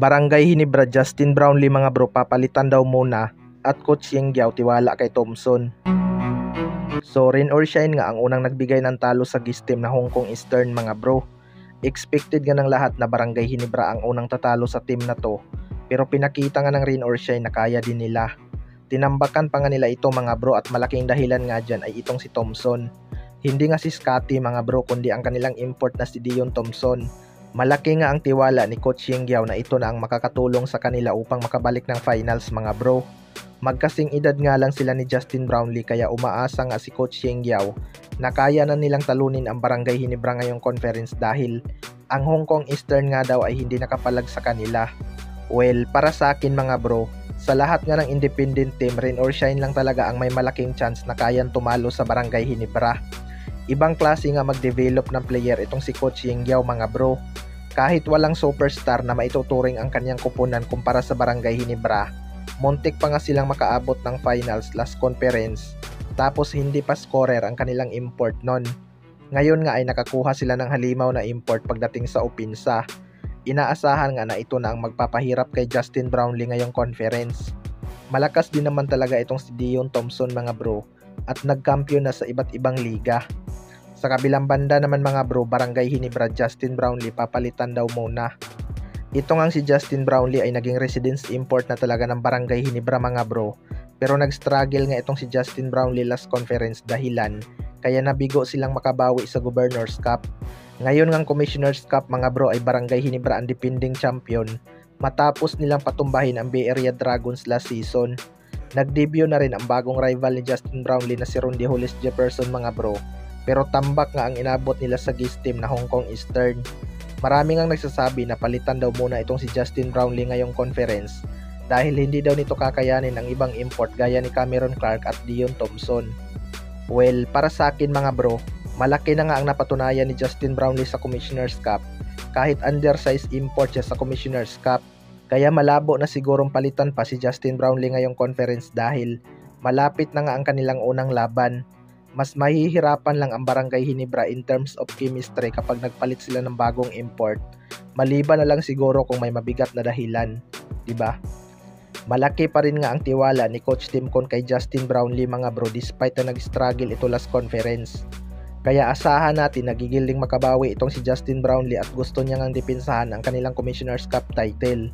Barangay Hinebra Justin Brownlee mga bro, papalitan daw muna at Coach Yeng Guiao tiwala kay Thompson. So rain or shine nga ang unang nagbigay ng talo sa GIS team na Hong Kong Eastern mga bro. Expected nga ng lahat na Barangay Hinebra ang unang tatalo sa team na to, pero pinakita nga ng rain or shine na kaya din nila. Tinambakan pa nga nila ito mga bro, at malaking dahilan nga dyan ay itong si Thompson. Hindi nga si Scotty mga bro, kundi ang kanilang import na si Dion Thompson. Malaki nga ang tiwala ni Coach Yeng Guiao na ito na ang makakatulong sa kanila upang makabalik ng finals mga bro. Magkasing edad nga lang sila ni Justin Brownlee, kaya umaasa nga si Coach Yeng Guiao na kaya na nilang talunin ang Barangay Hinebra ngayong conference dahil ang Hong Kong Eastern nga daw ay hindi nakapalag sa kanila. Well, para sa akin mga bro, sa lahat nga ng independent team, rain or shine lang talaga ang may malaking chance na kayang tumalo sa Barangay Hinebra. Ibang klase nga mag-develop ng player itong si Coach Yeng Guiao mga bro. Kahit walang superstar na maituturing ang kanyang kupunan kumpara sa Barangay Hinebra, muntik pa nga silang makaabot ng finals last conference, tapos hindi pa scorer ang kanilang import nun. Ngayon nga ay nakakuha sila ng halimaw na import pagdating sa opinsa. Inaasahan nga na ito na ang magpapahirap kay Justin Brownlee ngayong conference. Malakas din naman talaga itong si Dion Thompson mga bro, at nagkampiyon na sa iba't ibang liga. Sa kabilang banda naman mga bro, Barangay Hinebra Justin Brownlee papalitan daw muna. Ito ngang si Justin Brownlee ay naging residence import na talaga ng Barangay Hinebra mga bro, pero nag-struggle nga itong si Justin Brownlee last conference dahilan kaya nabigo silang makabawi sa Governors Cup. Ngayon ngang Commissioners Cup mga bro ay Barangay Hinebra ang defending champion matapos nilang patumbahin ang Bay Area Dragons last season. Nag-debut na rin ang bagong rival ni Justin Brownlee na si Rondy Hollis Jefferson mga bro, pero tambak nga ang inabot nila sa GIS team na Hong Kong Eastern. Marami ngang nagsasabi na palitan daw muna itong si Justin Brownlee ngayong conference dahil hindi daw nito kakayanin ang ibang import gaya ni Cameron Clark at Dion Thompson. Well, para sa akin mga bro, malaki na nga ang napatunayan ni Justin Brownlee sa Commissioner's Cup kahit undersized import siya sa Commissioner's Cup. Kaya malabo na sigurong palitan pa si Justin Brownlee ngayong conference dahil malapit na nga ang kanilang unang laban. Mas mahihirapan lang ang Barangay Hinebra in terms of chemistry kapag nagpalit sila ng bagong import. Maliban na lang siguro kung may mabigat na dahilan, 'di ba? Malaki pa rin nga ang tiwala ni Coach Tim Con kay Justin Brownlee mga bro despite na nag-struggle ito last conference. Kaya asahan natin nagigiling makabawi itong si Justin Brownlee at gusto niya ngang depensahan ang kanilang Commissioner's Cup title.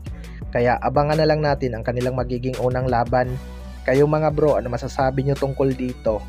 Kaya abangan na lang natin ang kanilang magiging unang laban. Kayo mga bro, ano masasabi nyo tungkol dito?